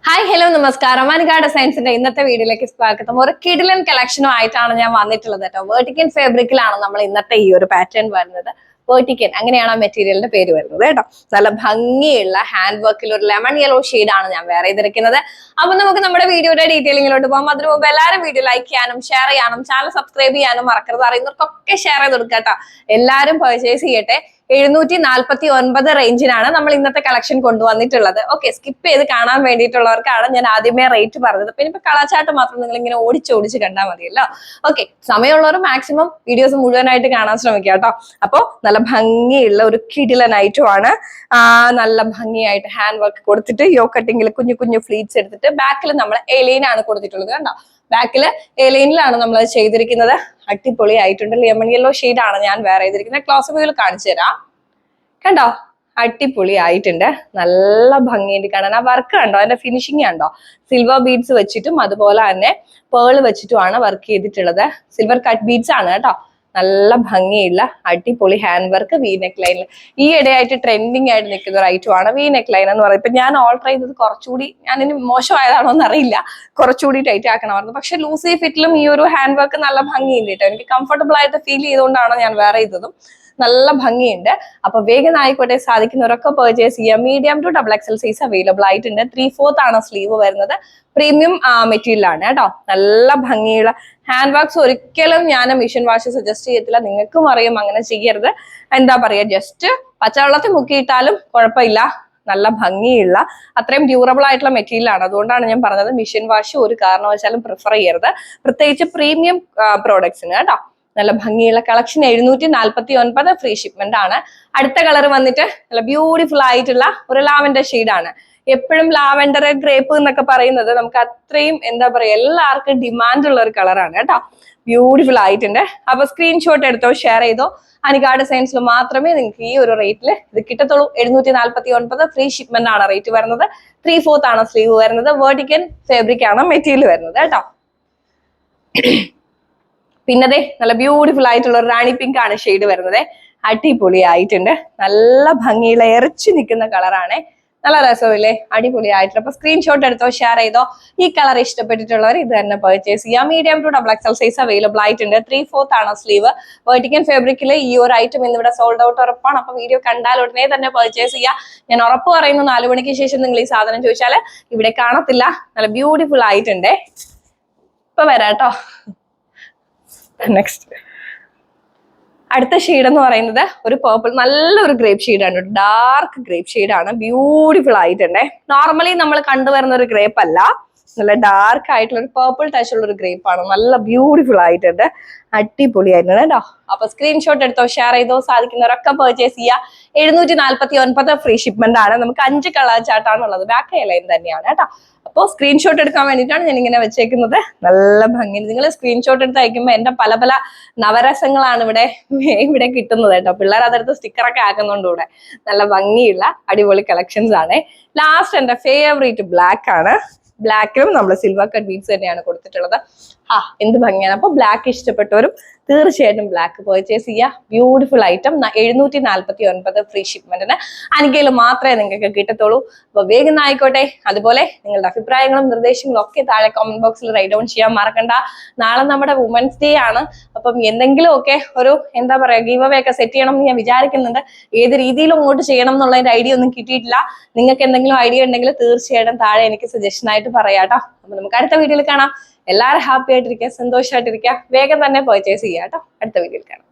Hi hello നമസ്കാരം. അനികാട് സയൻസിന്റെ ഇന്നത്തെ വീഡിയോയിലേക്ക് സ്വാഗതം. ഒരു കിഡിലൻ കളക്ഷനുമായിട്ടാണ് ഞാൻ വന്നിട്ടുള്ളത് കേട്ടോ. വേർട്ടിക്കൻ ഫാബ്രിക്കിലാണ് നമ്മൾ ഇന്നത്തെ ഈ ഒരു പാറ്റേൺ വരുന്നത്. വേർട്ടിക്കൻ അങ്ങനെയാണ് ആ മെറ്റീരിയലിന്റെ പേര് വരുന്നത് കേട്ടോ. നല്ല ഭംഗിയുള്ള ഹാൻഡ് വർക്കിൽ ഒരു ലെമൺ യെല്ലോ ഷെയ്ഡാണ് ഞാൻ വേറെ ചെയ്തിരിക്കുന്നത്. അപ്പൊ നമുക്ക് നമ്മുടെ വീഡിയോയുടെ ഡീറ്റെയിലിങ്ങിലോട്ട് പോകാം. അതിനു മുമ്പ് എല്ലാവരും വീഡിയോ ലൈക്ക് ചെയ്യാനും ഷെയർ ചെയ്യാനും ചാനൽ സബ്സ്ക്രൈബ് ചെയ്യാനും മറക്കരുത്. അറിയുന്നവർക്കൊക്കെ ഷെയർ ചെയ്ത് കൊടുക്കുക കേട്ടോ. എല്ലാവരും പർച്ചേസ് ചെയ്യട്ടെ. 749 റേഞ്ചിനാണ് നമ്മൾ ഇന്നത്തെ കളക്ഷൻ കൊണ്ടുവന്നിട്ടുള്ളത്. ഓക്കെ, സ്കിപ്പ് ചെയ്ത് കാണാൻ വേണ്ടിയിട്ടുള്ളവർക്കാണ് ഞാൻ ആദ്യമേ റേറ്റ് പറഞ്ഞത്. പിന്നെ ഇപ്പൊ കളച്ചാട്ട് മാത്രം നിങ്ങൾ ഇങ്ങനെ ഓടിച്ചോടിച്ച് കണ്ടാൽ മതിയല്ലോ. ഓക്കെ, സമയമുള്ളവർ മാക്സിമം വീഡിയോസ് മുഴുവനായിട്ട് കാണാൻ ശ്രമിക്കുക കേട്ടോ. അപ്പോൾ നല്ല ഭംഗിയുള്ള ഒരു കിടിലൻ ഐറ്റം ആണ്. നല്ല ഭംഗിയായിട്ട് ഹാൻഡ് വർക്ക് കൊടുത്തിട്ട് യോ കട്ടിങ്ങിൽ കുഞ്ഞു കുഞ്ഞു ഫ്ലീറ്റ്സ് എടുത്തിട്ട് ബാക്കിൽ നമ്മൾ എലൈനാണ് കൊടുത്തിട്ടുള്ളത് കണ്ടോ. ബാക്കില് എലൈനിലാണ് നമ്മൾ ചെയ്തിരിക്കുന്നത്. അടിപൊളി ആയിട്ടുണ്ട്. ലെമൺ യെല്ലോ ഷെയ്ഡാണ് ഞാൻ വേറെ ചെയ്തിരിക്കുന്നത്. ക്ലോസ് വ്യൂവിൽ കാണിച്ചു തരാം. കണ്ടോ, അടിപൊളി ആയിട്ടുണ്ട്. നല്ല ഭംഗിയുണ്ട് കാണാൻ. ആ വർക്ക് കണ്ടോ, അതിന്റെ ഫിനിഷിങ് കണ്ടോ. സിൽവർ ബീഡ്സ് വെച്ചിട്ടും അതുപോലെ തന്നെ പേൾ വെച്ചിട്ടുമാണ് വർക്ക് ചെയ്തിട്ടുള്ളത്. സിൽവർ കട്ട് ബീഡ്സ് ആണ് കേട്ടോ. നല്ല ഭംഗിയുള്ള അടിപൊളി ഹാൻഡ് വർക്ക് വി നെക്ക് ലൈനിൽ ഈ ഇടയായിട്ട് ട്രെൻഡിങ് ആയിട്ട് നിൽക്കുന്ന ഒരു ഐറ്റം ആണ് വി നെക്ക് ലൈൻ എന്ന് പറയുന്നത്. ഇപ്പൊ ഞാൻ ഓൾട്ടർ ചെയ്തത് കുറച്ചുകൂടി, ഞാനിന് മോശമായതാണോ എന്ന് അറിയില്ല, കുറച്ചുകൂടി ടൈറ്റ് ആക്കണമായിരുന്നു. പക്ഷെ ലൂസി ഫിറ്റിലും ഈ ഒരു ഹാൻഡ് വർക്ക് നല്ല ഭംഗിയുണ്ട് കേട്ടോ. എനിക്ക് കംഫർട്ടബിൾ ആയിട്ട് ഫീൽ ചെയ്തുകൊണ്ടാണ് ഞാൻ വേറെ ചെയ്തതും. നല്ല ഭംഗിയുണ്ട്. അപ്പൊ വേഗം ആയിക്കോട്ടെ, സാധിക്കുന്നവരൊക്കെ പർച്ചേസ് ചെയ്യാം. Medium to XXL size available ആയിട്ടുണ്ട്. 3/4 ആണ് സ്ലീവ് വരുന്നത്. പ്രീമിയം മെറ്റീരിയൽ ആണ് കേട്ടോ. നല്ല ഭംഗിയുള്ള ഹാൻഡ് വർക്ക്സ്. ഒരിക്കലും ഞാൻ മെഷീൻ വാഷ് സജസ്റ്റ് ചെയ്യത്തില്ല. നിങ്ങൾക്കും അറിയാം അങ്ങനെ ചെയ്യരുത്. എന്താ പറയാ, ജസ്റ്റ് പച്ചവെള്ളത്തിൽ മുക്കിയിട്ടാലും കുഴപ്പമില്ല. നല്ല ഭംഗിയുള്ള അത്രയും ഡ്യൂറബിൾ ആയിട്ടുള്ള മെറ്റീരിയൽ ആണ്. അതുകൊണ്ടാണ് ഞാൻ പറഞ്ഞത് മെഷീൻ വാഷ് ഒരു കാരണവശാലും പ്രിഫർ ചെയ്യരുത്, പ്രത്യേകിച്ച് പ്രീമിയം പ്രോഡക്ട്സിന് കേട്ടോ. നല്ല ഭംഗിയുള്ള കളക്ഷൻ. 749 ഫ്രീ ഷിപ്മെന്റ് ആണ്. അടുത്ത കളർ വന്നിട്ട് നല്ല ബ്യൂട്ടിഫുൾ ആയിട്ടുള്ള ഒരു ലാവൻഡർ ഷെയ്ഡാണ്. എപ്പോഴും ലാവൻഡർ ഗ്രേപ്പ് എന്നൊക്കെ പറയുന്നത് നമുക്ക് അത്രയും എന്താ പറയാ, എല്ലാവർക്കും ഡിമാൻഡ് ഉള്ള ഒരു കളറാണ് കേട്ടോ. ബ്യൂട്ടിഫുൾ ആയിട്ടുണ്ട്. അപ്പൊ സ്ക്രീൻഷോട്ട് എടുത്തോ, ഷെയർ ചെയ്തോ. അനികാട് സയൻസിൽ മാത്രമേ നിങ്ങൾക്ക് ഈ ഒരു റേറ്റിൽ ഇത് കിട്ടത്തുള്ളൂ. 749 ഫ്രീ ഷിപ്മെന്റ് ആണ് റേറ്റ് വരുന്നത്. 3/4 ആണ് സ്ലീവ് വരുന്നത്. വേർട്ടിക്കൻ ഫാബ്രിക് ആണ് മെറ്റീരിയൽ വരുന്നത് കേട്ടോ. പിന്നതേ നല്ല ബ്യൂട്ടിഫുൾ ആയിട്ടുള്ള ഒരു റാണി പിങ്ക് ആണ് ഷെയ്ഡ് വരുന്നത്. അടിപൊളി ആയിട്ടുണ്ട്. നല്ല ഭംഗിയുള്ള എറച്ചു നിൽക്കുന്ന കളറാണ്. നല്ല രസമില്ലേ, അടിപൊളി ആയിട്ടുണ്ട്. അപ്പൊ സ്ക്രീൻഷോട്ട് എടുത്തോ, ഷെയർ ചെയ്തോ. ഈ കളർ ഇഷ്ടപ്പെട്ടിട്ടുള്ളവർ ഇത് തന്നെ പർച്ചേസ് ചെയ്യാം. Medium to XXL size available ആയിട്ടുണ്ട്. 3/4 ആണ് സ്ലീവ്. വേർട്ടിക്കൻ ഫാബ്രിക്കിൽ ഈ ഒരു ഐറ്റം ഇന്നിവിടെ സോൾഡ് ഔട്ട് ഉറപ്പാണ്. അപ്പൊ വീഡിയോ കണ്ടാൽ ഉടനെ തന്നെ പർച്ചേസ് ചെയ്യാം. ഞാൻ ഉറപ്പ് പറയുന്നു, 4 മണിക്ക് ശേഷം നിങ്ങൾ ഈ സാധനം ചോദിച്ചാൽ ഇവിടെ കാണത്തില്ല. നല്ല ബ്യൂട്ടിഫുൾ ആയിട്ടുണ്ട്. ഇപ്പൊ വരാട്ടോ. നെക്സ്റ്റ് അടുത്ത ഷെയ്ഡ് എന്ന് പറയുന്നത് ഒരു പേർപ്പിൾ, നല്ലൊരു ഗ്രേപ്പ് ഷെയ്ഡാണ്. ഡാർക്ക് ഗ്രേപ്പ് ഷെയ്ഡാണ്. ബ്യൂട്ടിഫുൾ ആയിട്ടുണ്ടേ. നോർമലി നമ്മൾ കണ്ടുവരുന്ന ഒരു ഗ്രേപ്പ് അല്ല, നല്ല ഡാർക്ക് ആയിട്ടുള്ള ഒരു പേർപ്പിൾ ടച്ച് ഉള്ള ഒരു ഗ്രേപ്പ് ആണ്. നല്ല ബ്യൂട്ടിഫുൾ ആയിട്ടുണ്ട്. അടിപൊളി ആയിട്ടുണ്ട് കേട്ടോ. അപ്പൊ സ്ക്രീൻഷോട്ട് എടുത്തോ, ഷെയർ ചെയ്തോ. സാധിക്കുന്നവരൊക്കെ പർച്ചേസ് ചെയ്യുക. 749 ഫ്രീ ഷിപ്മെന്റ് ആണ്. നമുക്ക് 5 കളർ ചാർട്ടാണ് ഉള്ളത്. ബാക്ക് ലൈൻ തന്നെയാണ് കേട്ടോ. അപ്പോൾ സ്ക്രീൻഷോട്ട് എടുക്കാൻ വേണ്ടിയിട്ടാണ് ഞാൻ ഇങ്ങനെ വെച്ചേക്കുന്നത്. നല്ല ഭംഗി. നിങ്ങൾ സ്ക്രീൻഷോട്ട് എടുത്ത് അയക്കുമ്പോൾ എന്റെ പല പല നവരസങ്ങളാണ് ഇവിടെ കിട്ടുന്നത് കേട്ടോ. പിള്ളേർ അതെടുത്ത് സ്റ്റിക്കറൊക്കെ ആക്കുന്നുണ്ട്. ഇവിടെ നല്ല ഭംഗിയുള്ള അടിപൊളി കളക്ഷൻസ് ആണ്. ലാസ്റ്റ് എന്റെ ഫേവറേറ്റ് ബ്ലാക്ക് ആണ്. ബ്ലാക്കിലും നമ്മൾ സിൽവർ കട്ട് ബീഡ്സ് തന്നെയാണ് കൊടുത്തിട്ടുള്ളത്. എന്ത് ഭംഗിയാണ്. അപ്പൊ ബ്ലാക്ക് ഇഷ്ടപ്പെട്ടവരും തീർച്ചയായിട്ടും ബ്ലാക്ക് പർച്ചേസ് ചെയ്യുക. Beautiful item. 749 ഫ്രീ ഷിപ്മെന്റിന് അനികയിൽ മാത്രമേ നിങ്ങൾക്ക് കിട്ടത്തുള്ളൂ. അപ്പൊ വേഗം ആയിക്കോട്ടെ. അതുപോലെ നിങ്ങളുടെ അഭിപ്രായങ്ങളും നിർദ്ദേശങ്ങളും ഒക്കെ താഴെ കമന്റ് ബോക്സിൽ റൈറ്റ് ഡൗൺ ചെയ്യാൻ മറക്കണ്ട. നാളെ നമ്മുടെ വുമൻസ് ഡേ ആണ്. അപ്പം എന്തെങ്കിലും ഒക്കെ ഒരു എന്താ പറയാ, ഗീവ് അവേ ഒക്കെ സെറ്റ് ചെയ്യണം എന്ന് ഞാൻ വിചാരിക്കുന്നുണ്ട്. ഏത് രീതിയിലും അങ്ങോട്ട് ചെയ്യണം എന്നുള്ളതിന്റെ ഐഡിയ ഒന്നും കിട്ടിയിട്ടില്ല. നിങ്ങൾക്ക് എന്തെങ്കിലും ഐഡിയ ഉണ്ടെങ്കിൽ തീർച്ചയായിട്ടും താഴെ എനിക്ക് സജഷൻ ആയിട്ട് പറയാട്ടോ. അപ്പൊ നമുക്ക് അടുത്ത വീഡിയോയിൽ കാണാം. എല്ലാവരും ഹാപ്പി ആയിട്ടിരിക്കുക, സന്തോഷമായിട്ടിരിക്കുക. വേഗം തന്നെ പർച്ചേസ് ചെയ്യാം കേട്ടോ. അടുത്ത വീഡിയോയിൽ കാണാം.